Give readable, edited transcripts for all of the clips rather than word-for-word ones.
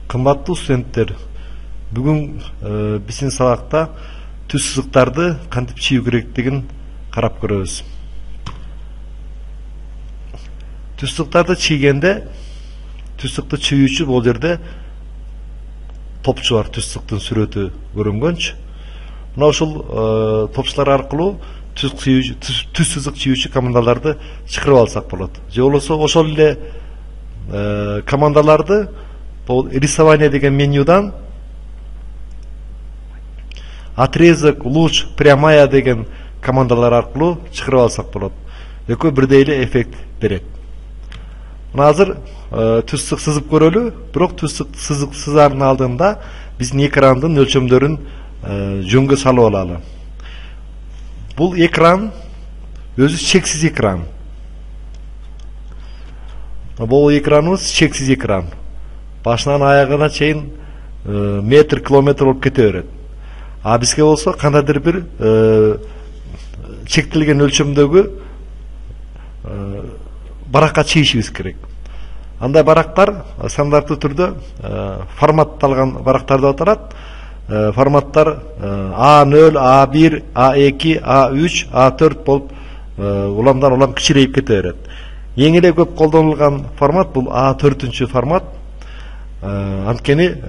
Кымбаттуу студенттер, бүгүн биздин сабакта түз сызыктарды кантип чийүү керектигин карап көрөбүз. Түз сызыктарды чийгенде, түз сызыкты чийүүчү бул жерде топчу бар, түз сызыктын сүрөтү көрүнгөнчү. Мына ушул топчулар аркылуу түз сызык чийүүчү командаларды чыгарып алсак болот. Же болбосо ошол эле командаларды бул рисование деген менюдан отрезок, луч, прямая деген командалар аркылуу чыгарып алсак болот. Экөө бирдей эле эффект берет. Мына азыр түз сызык сызып көрөлү, бирок түз сызык сызаардын алдында биздин экрандын өлчөмдөрүн жөнгө салып алалы. Бул экран өзү чексиз экран. Бул экраныбыз чексиз экран. Башынан аягына чейин метр, километр болуп кете берет. А бизге болсо кандайдыр бир чектелген өлчөмдөгү баракка чийишибиз керек. Андай барактар стандарттуу түрдө форматталган барактар деп аталат. Форматтар A0, A1, A2, A3, A4 болуп уламдан улам кичирейип кете берет. Эң эле көп колдонулган формат бул A4 формат. Анткени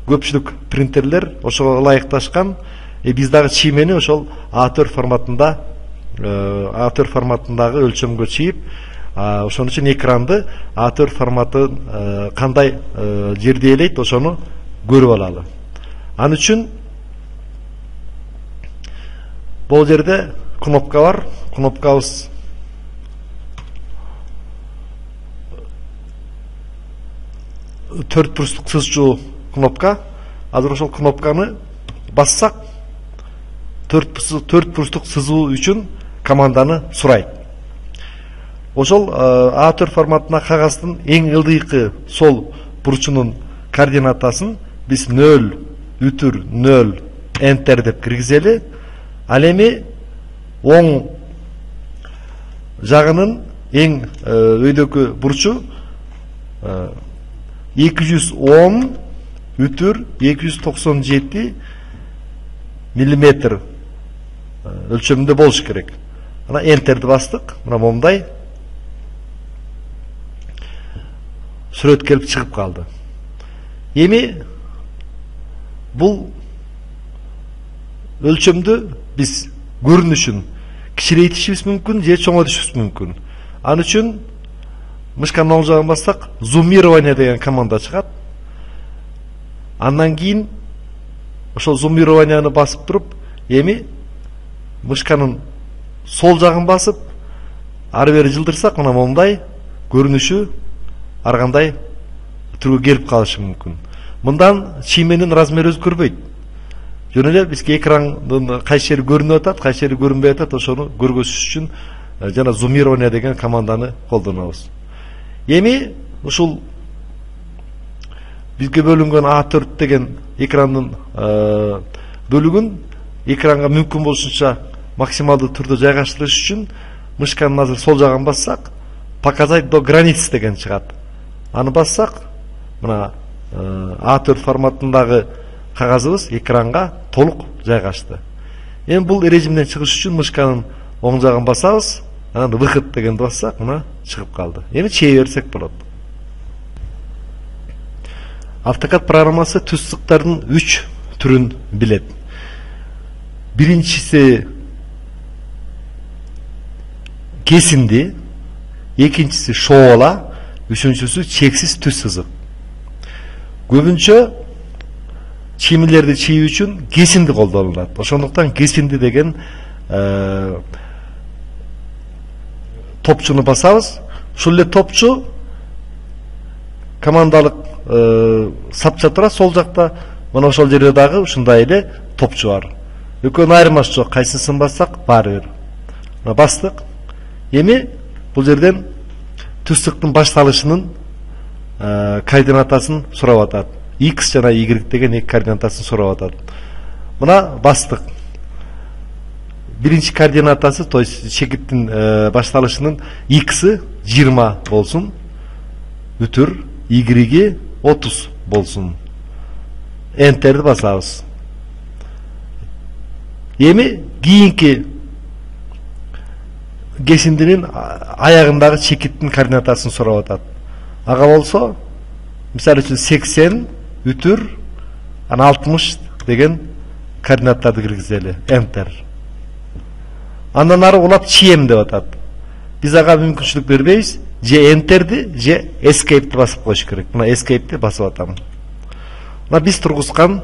көпчүлүк принтерлер ошого ылайыкташкан. Биз дагы чиймени ошол A4 форматындагы өлчөмгө чийип, ошон үчүн экранды A4 форматы кандай жерде элейт, ошону көрүп алалы. Ан үчүн бул жерде кнопка бар. Кнопкабыз төрт бурчтук сызчу кнопка. Азыр ошол кнопканы бассак, төрт бурчтук сызуу үчүн команданы сурайт. Ошол A4 форматына кагаздын эң ылдыйкы сол бурчунун координатасын биз 0, үтүр 0, enter деп киргизели. Ал эми оң жагынын эң өйдөкү бурчу 210 үтүр 297 миллиметр өлчөмүндө болуш керек. Ана enterди бастык. Мына момундай сүрөт келип чыгып калды. Эми бул өлчөмдү биз көрүнүшүн кичирейтишибиз мүмкүн же чоңойтушубуз мүмкүн. Ал үчүн мышканын оң жагын бассак, зумирование деген команда чыгат. Андан кийин ошол зумированияны басып туруп, эми мышканын сол жагын басып, ары бери жылдырсак, мына момундай көрүнүшү ар кандай түргө келип калышы мүмкүн. Мындан чийменин размери өзгөрбөйт. Жөн эле бизге экрандын кайсы жери көрүнүп атат, кайсы жери көрүнбөй атат, ошону көргөзүш үчүн жана зумирование деген команданы колдонобуз. Эми ушул бизге бөлүнгөн A4 деген экрандын бөлүгүн экранга мүмкүн болушунча максималдуу түрдө жайгаштырыш үчүн мышканын азыр сол жагын бассак, показать до границ деген чыгат. Аны бассак, мына A4 форматындагы кагазыбыз экранга толук жайгашты. Эми бул режимден чыгыш үчүн мышканын оң жагын басабыз, анан выход дегенди бассак, мына чыгып калды. Эми чее берсек болот. AutoCAD программасы түз сызыктардын 3 түрүн билет. Биринчиси кесинди, экинчиси шоола, үчүнчүсү чексиз түз сызык. Көбүнчө чиймелерди чийүү үчүн кесинди колдонулат. Ошондуктан кесинди деген топчуну басабыз. Ушул эле топчу командалык сапча турат сол жакта. Мына ошол жерде дагы ушундай эле топчу бар. Экөөнүн айырмасы жок. Кайсысын бассак баары бир. Мына бастык. Эми бул жерден түз сызыктын башталышынын координатасын сурап атат. X жана Y деген эки координатасын сурап атат. Мына бастык. Биринчи координатасы, то есть чекиттин башталышынын X-и 20 болсун. Үтүр, Y-и 30 болсун. Enter'di басабыз. Эми кийинки кесиндинин аягындагы чекиттин координатасын сурап атат. Ага болсо, мисалы үчүн 80 үтүр, ана 60 деген координаттарды киргизели. Enter. Андан ары улап чием деп атат. Биз ага мүмкүнчүлүк бербейбиз. Же Enter'ди, же Escape'ди басып коюш керек. Мына Escape'ди басып атам. Мына биз тургузган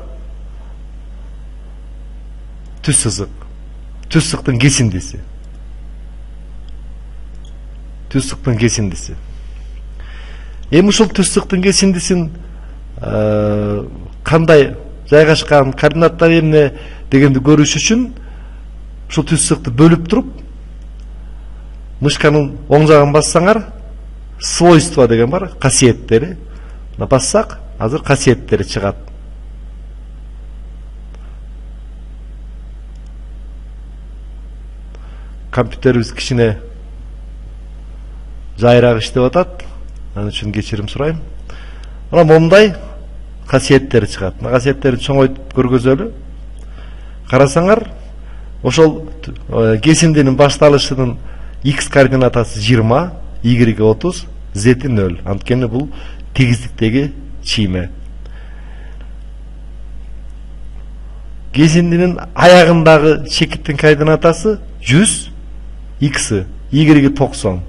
түз сызык. Түз сызыктын кесиндиси. Түз сызыктын кесиндиси. Эми ушул түз сызыктын кесиндисин кандай жайгашкан, координаттар эмне дегенди көрүш үчүн ушул түз сызыкты бөлүп туруп, мышканын оң жагын бассаңар, свойства деген бар, касиеттери. Мына бассак, азыр касиеттери чыгат. Компьютерибиз кичине жайыраак иштеп атат. Анын үчүн кечирим сурайм. Мына момундай касиеттери чыгат. Мына касиеттерди чоңойтуп көргөзөлү. Карасаңар, ошол кесиндинин башталышынын x координатасы 20, y 30, z 0. Анткени бул тегиздиктеги чийме. Кесиндинин аягындагы чекиттин координатасы 100, x, y 90.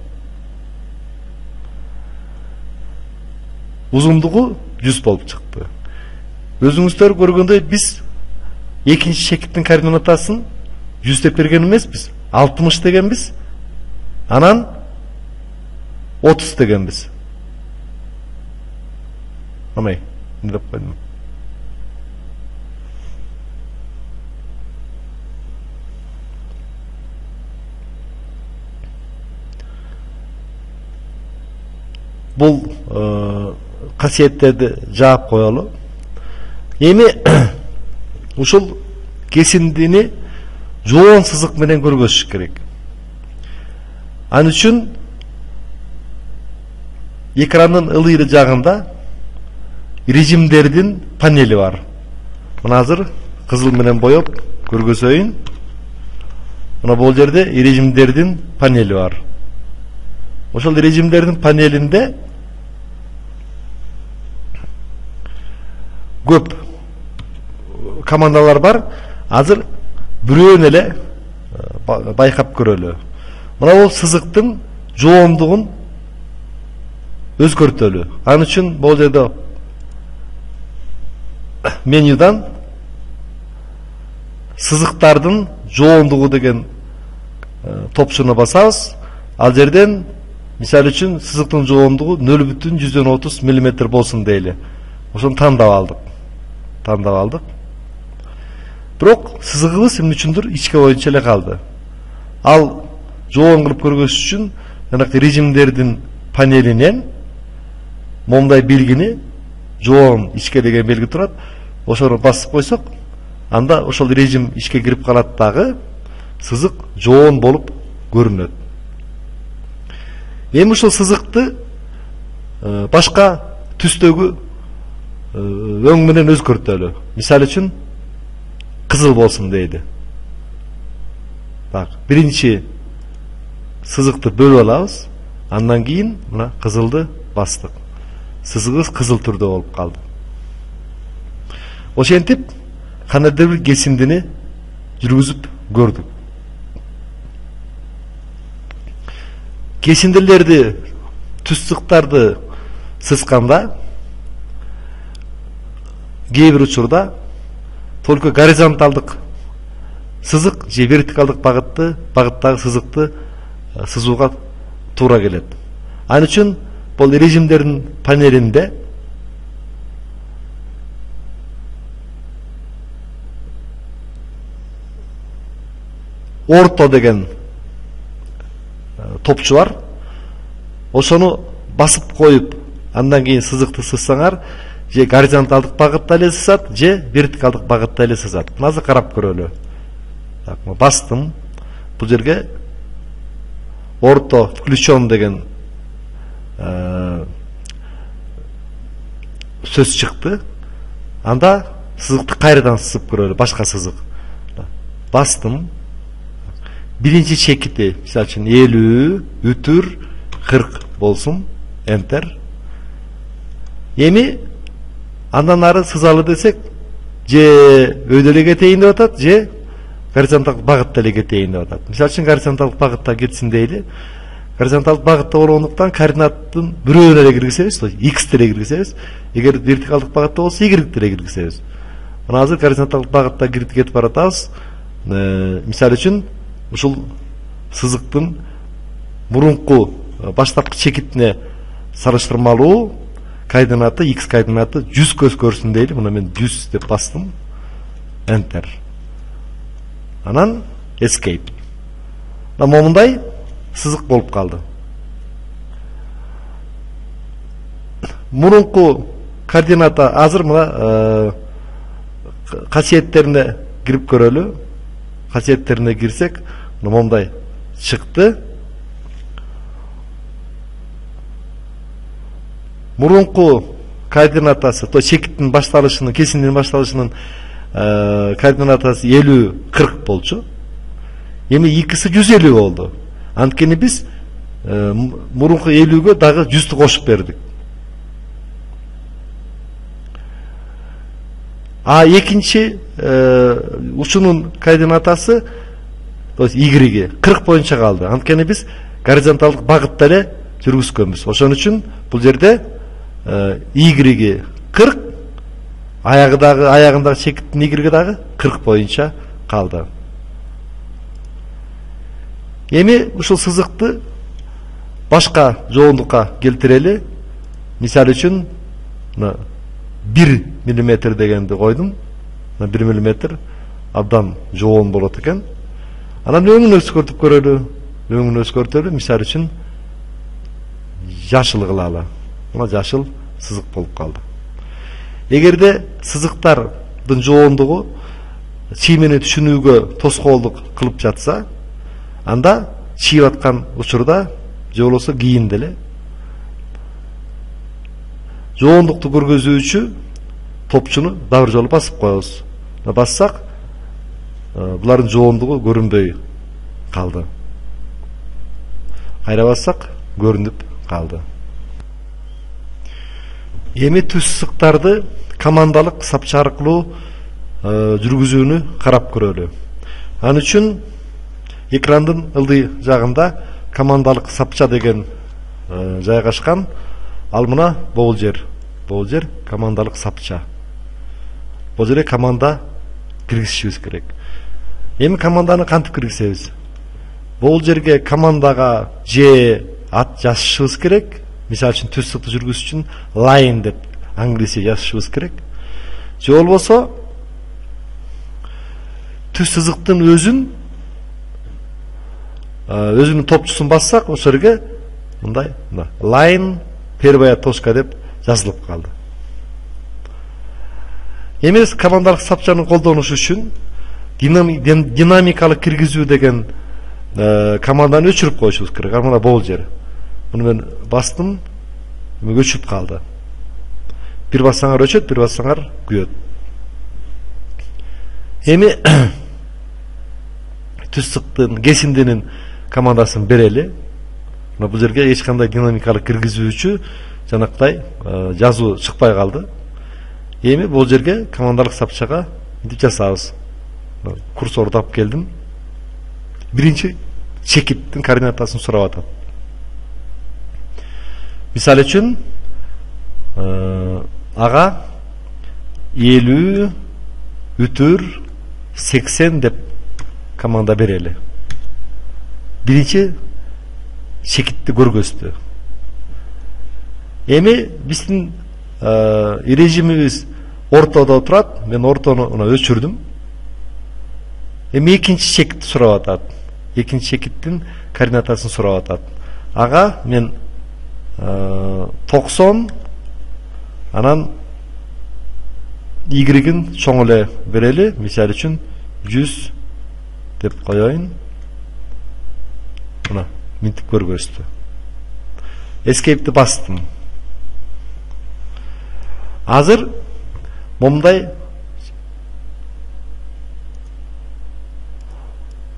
Узундугу 100 болуп чыкты. Өзүңүздөр көргөндөй биз экинчи чекиттин координатасын 100 деп берген эмеспиз, 60 дегенбиз. Анан 30 дегенбиз. Амай, не деп койдум? Бул касиеттерди жаап коелу. Эми ушул кесиндини жоон сызык менен көргөзүш керек. Анын үчүн экрандын ылдый жагында режимдердин панели бар. Мына азыр кызыл менен боеп көргөзөйүн. Мына бул жерде режимдердин панели бар. Ошол режимдердин панелинде көп командалар бар. Азыр бирөөнү эле байкап көрөлү. Мына бул сызыктын жоондугун өзгөртөлү. Анын үчүн бул жерде менюдан сызыктардын жоондугу деген топшуна басабыз. Ал жерден мисалы үчүн сызыктын жоондугу 0,130 мм болсун дейли. Ошону тандап алдык. Бирок сызыгыбыз эмне үчүндүр ичке боюнча эле калды. Ал жоон кылып көргөзүш үчүн жанагы режимдердин панелинен момундай белгини жоон ичке деген белги турат. Ошону басып койсок, анда ошол режим ичке кирип калат дагы сызык жоон болуп көрүнөт. Эми ушул сызыкты башка түстөгү өң менен өзгөртөлү. Мисалы үчүн кызыл болсун дейли. Бак, биринчи сызыкты бөлүп алабыз. Андан кийин мына кызылды бастык. Сызыгыбыз кызыл түрдө болуп калды. Ошентип кандайдыр бир кесиндини жүргүзүп көрдүк. Кесиндилерди, түз сызыктарды сызганда кээ бир учурда только горизонталдык сызык же вертикалдык багыттагы сызыкты сызууга туура келет. Анын үчүн бул режимдердин панелинде орто деген топчу бар. Ошону басып коюп, андан кийин сызыкты сызсаңар, же горизонталдык багытта эле сызат, же вертикалдык багытта эле сызат. Азыр карап көрөлү. Так, бастым. Бул жерге орто включен деген сөз чыкты. Анда сызыкты кайрадан сызып көрөлү, башка сызык. Бастым. Биринчи чекити, мисалы үчүн 50 үтүр 40 болсун. Enter. Эми андан ары сызалы десек, же өйдө эле кетейин деп атат, же горизонталдык багытта эле кетейин деп атат. Мисалы үчүн горизонталдык багытта кетсин дейли. Горизонталдык багытта болгондуктан координаттын бирөөнү эле киргизебиз, x эле киргизебиз. Эгер вертикалдык багытта болсо y эле киргизебиз. Мына азыр горизонталдык багытта кетип баратабыз. Мисалы үчүн ушул сызыктын мурунку баштапкы чекитине салыштырмалуу координаты, x координаты 100 өзгөрсүн дейли. Мына мен 100 деп бастым. Enter. Анан escape. Момундай сызык болуп калды. Мурунку координата азыр мына касиеттерине кирип көрөлү. Касиеттерине кирсек, момундай чыкты. Мурунку координатасы, то чекиттин башталышынын, кесиндин башталышынын координатасы 50-40 болчу. Эми икиси 150 болду. Анткени биз мурунку 50-гө дагы 100'ту кошуп бердик. А экинчи учунун координатасы, то есть y 40 боюнча калды. Анткени биз горизонталдык багытта эле жүргүзгөнбүз. Ошон үчүн бул жерде y 40, аягындагы чекиттин y дагы 40 боюнча калды. Эми ушул сызыкты башка жоондукка келтирели. Мисалы үчүн 1 мм дегенди койдум. 1 мм абдан жоон болот экен. Анан өңүн өзгөртүп көрөлү. Өңүн өзгөртөлү. Мисалы үчүн жашыл кылалы. Мына жашыл сызык болуп калды. Эгерде сызыктардын жоондугу чиймени түшүнүүгө тоскоолдук кылып жатса, анда чийип аткан учурда же болбосо кийинде эле жоондукту көргөзүүчү топчуну дагы бир жолу басып коебуз. Бассак, булардын жоондугу көрүнбөй калды. Кайра бассак, көрүнүп калды. Эми түз сызыктарды командалык сапча аркылуу жүргүзүүнү карап көрөлү. Ал үчүн экрандын ылдый жагында командалык сапча деген жайгашкан. Ал мына бул жер командалык сапча. Бул жерге команда киргизишибиз керек. Эми команданы кантип киргизебиз? Бул жерге командага же ат жазышыбыз керек. Мисалы үчүн түз сызыкты жүргүзүш үчүн line деп англисче жазышыбыз керек. Же болбосо түз сызыктын өзүнүн топчусун бассак, ошол жерге мындай line первая точка деп жазылып калды. Эми командалык сапчанын колдонушу үчүн динамикалык киргизүү деген команданы өчүрүп коюшубуз керек. Мына бул жер. Муну мен бастым, өчүп калды. Бир бассаңар өчөт, бир бассаңар күйөт. Эми түз сызыктын кесиндинин командасын берели. Мына бул жерге эч кандай динамикалык киргизүүчү жанактай жазуу чыкпай калды. Эми бул жерге командалык сапчага мынтип жасабыз. Курсорду алып келдим. Биринчи чекиттин координатасын сурап атат. Мисалы үчүн ага 50 үтүр 80 деп команда берели. Биринчи чекитти көргөздү. Эми биздин режимибиз ортодо турат. Мен ортону өчүрдүм. Эми экинчи чекитти сурап атат. Экинчи чекиттин координатасын сурап атат. Ага мен 90, анан y-ин чоң эле берели. Мисалы үчүн 100 деп коёюн. Мына минтип көргөздү. Escape'ти бастым. Азыр момундай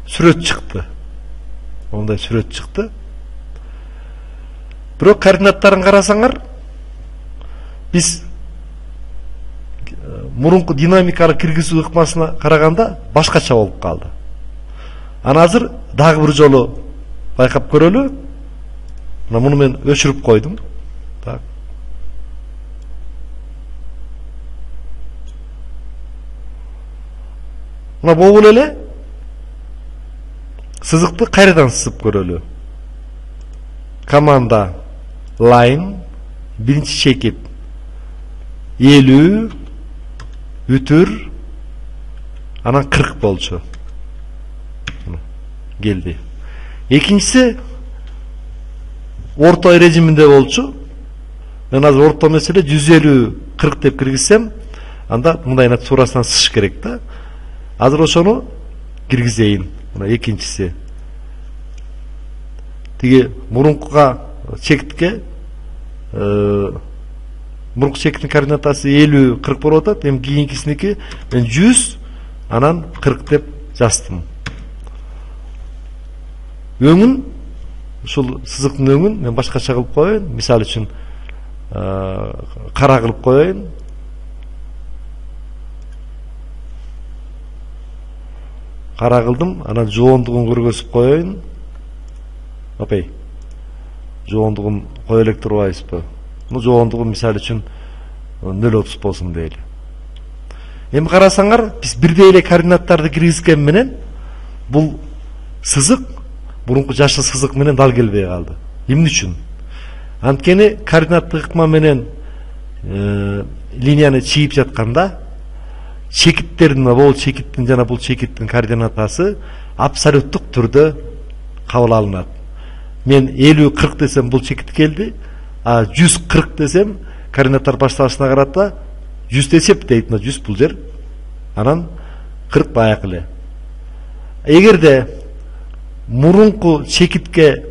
сүрөт чыкты. Момундай сүрөт чыкты. Бирок координаттарын карасаңар, биз мурунку динамикалык киргизүү ыкмасына караганда башкача болуп калды. Аны азыр дагы бир жолу байкап көрөлү. Муну мен өчүрүп койдум. Так. Мына болуп эле сызыкты кайрадан сызып көрөлү. Команда line биринчи чекит 50 бүтүр анан 40 болчу. Келди. Экинчиси орто режиминде болчу. Мен азыр орто маселе 150 40 деп киргизсем, анда мындай туурасынан сызыш керек да. Азыр ошону киргизейин. Мына экинчиси. Тиги мурункуга чекитке мурунку чекиттин координатасы 50 40 болуп атат. Эми кийинкисиники мен 100 анан 40 деп жаздым. Өңүн, ушул сызыктын өңүн мен башкача кылып коеюн. Мисалы үчүн кара кылып коеюн. Кара кылдым, анан жоондугун көргөзүп коеюн. Апай. Жоондугун кое элек турбайбызбы? Ну жоондугу мисалы үчүн 0,30 болсун дейли. Эми карасаңар, биз бирдей эле координаттарды киргизген менен бул сызык мурунку жашыл сызык менен дал келбей калды. Эмне үчүн? Анткени координаттык ыкма менен линияны чийип жатканда чекиттердин, бул чекиттин жана бул чекиттин координатасы абсолюттук түрдө кабыл алынат. Мен 50-40 десем бул чекит келди, а 140 десем координаттар башталышына карата 100 десеп дейт, 100 бул жер, анан 40 баягы эле. Эгерде мурунку чекитке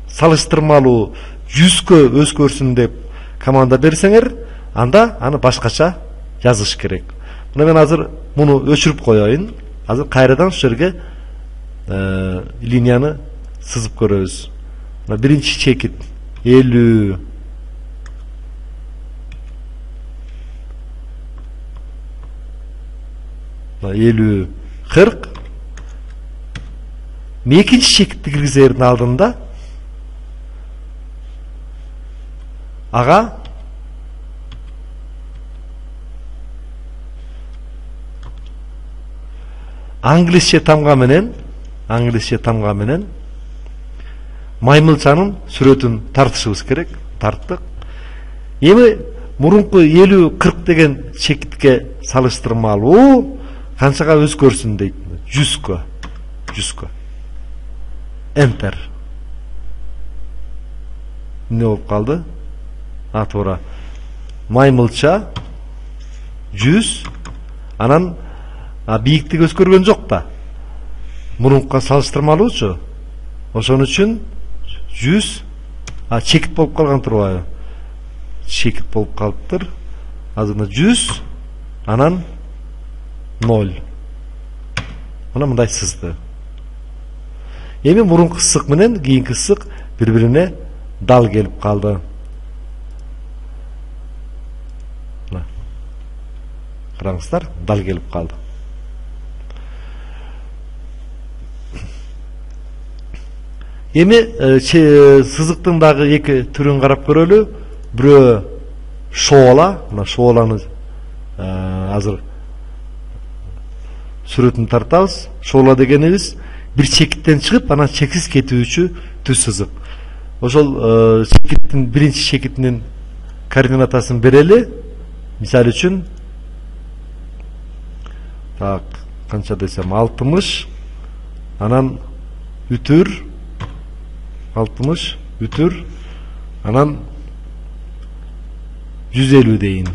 салыштырмалуу 100кө өзгөрсүн деп команда берсеңер, анда аны башкача жазыш керек. Мына мен азыр муну өчүрүп коеюн. Азыр кайрадан ушул жерге линияны сызып көрөбүз. Мына биринчи чекит 50 50 40. Экинчи чекитти киргизердин алдында ага англисче тамга менен маймылчанын сүрөтүн тартышыбыз керек. Тарттык. Эми мурунку 50-40 деген чекитке салыштырмалуу канчага өзгөрсүн дейт? 100кө. Enter. Не болуп калды? Туура. Маймылча 100, анан бийиктик өзгөргөн жок да. Мурункуга салыштырмалуучу. Ошон үчүн 100 чекит болуп калган турбайбы? Чекит болуп калыптыр. Азыр 100, анан 0. Мына мындай сызды. Эми мурунку сызык менен кийинки сызык бири-бирине дал келип калды. Караңыздар, дал келип калды. Эми сызыктын дагы эки түрүн карап көрөлү. Бирөө шоола, мына шооланы азыр сүрөтүн тартабыз. Шоола дегенибиз бир чекиттен чыгып, анан чексиз кетүүчү түз сызык. Ошол чекиттин биринчи чекитинин координатасын берели. Мисалы үчүн так, канча десем 60, анан бүтүр 60, бүтүр, анан 150 дейин.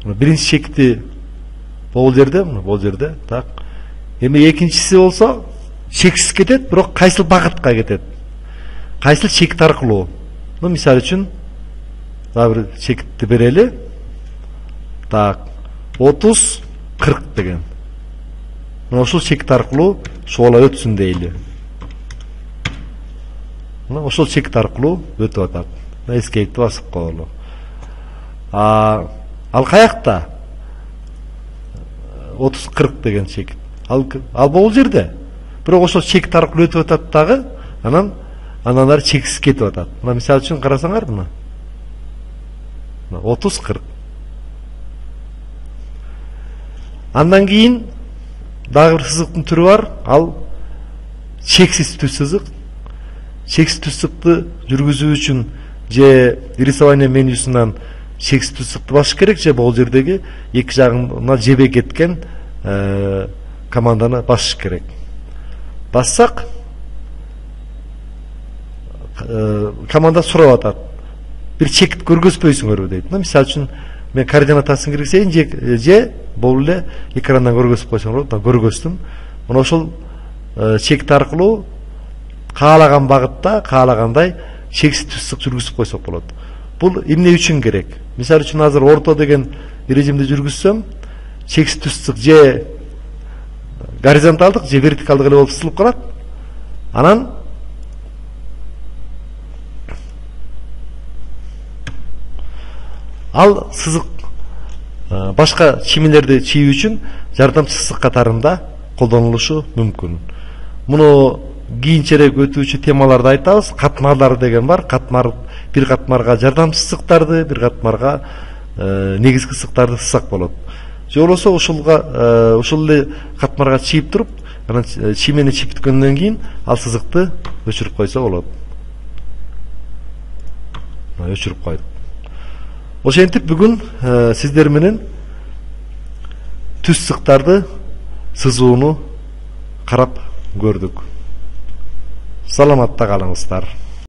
Биринчи чекити бул жерде, так. Эми экинчиси болсо чексиз кетет, бирок кайсыл багытка кетет? Кайсыл чекит аркылуу? Мисалы үчүн дагы бир чекитти берели. Так, 30-40 деген. Мына ушул чекит аркылуу шола өтсүн дейли. Мына ошол чекит аркылуу өтүп атат. Escape'ти басып коелу. Ал каякта? 30-40 деген чекит. Ал бул жерде. Бирок ошол чекит аркылуу өтүп атат дагы, анан ары чексиз кетип атат. Мына мисалы үчүн карасаңар, мына 30-40. Андан кийин дагы бир сызыктын түрү бар. Ал чексиз түз сызык. Чексиз түз сызыкты жүргүзүү үчүн же рисование менюсунан чексиз түз сызыкты басыш керек, же бул жердеги эки жагына жебе кеткен команданы басыш керек. Бассак команда сурап атат. Бир чекит көргөзбөйсүңөрбү дейт. Мисалы үчүн мен координатасын киргизейин же бул эле экрандан көргөзүп койсоңор, көргөздүм. Мына ошол чекит аркылуу каалаган багытта, каалагандай чексиз түз сызык жүргүзүп койсок болот. Бул эмне үчүн керек? Мисалы үчүн азыр орто деген режимди жүргүзсөм, чексиз түз сызык же горизонталдык же вертикалдык эле болуп сызылып калат. Анан ал сызык башка чимелерди чийүү үчүн жардамчы сызык катарында колдонулушу мүмкүн. Муну кийинчерээк өтүүчү темаларда айтабыз. Катмарлар деген бар. Бир катмарга жардамчы сызыктарды, бир катмарга негизги сызыктарды сызсак болот. Же болбосо ушул эле катмарга чийип туруп, анан чимени чийиткөндөн кийин ал сызыкты өчүрүп койсо болот. Өчүрүп койдук. Ошентип бүгүн сиздер менен түз сызыктарды сызууну карап көрдүк. Саламатта калыңыздар.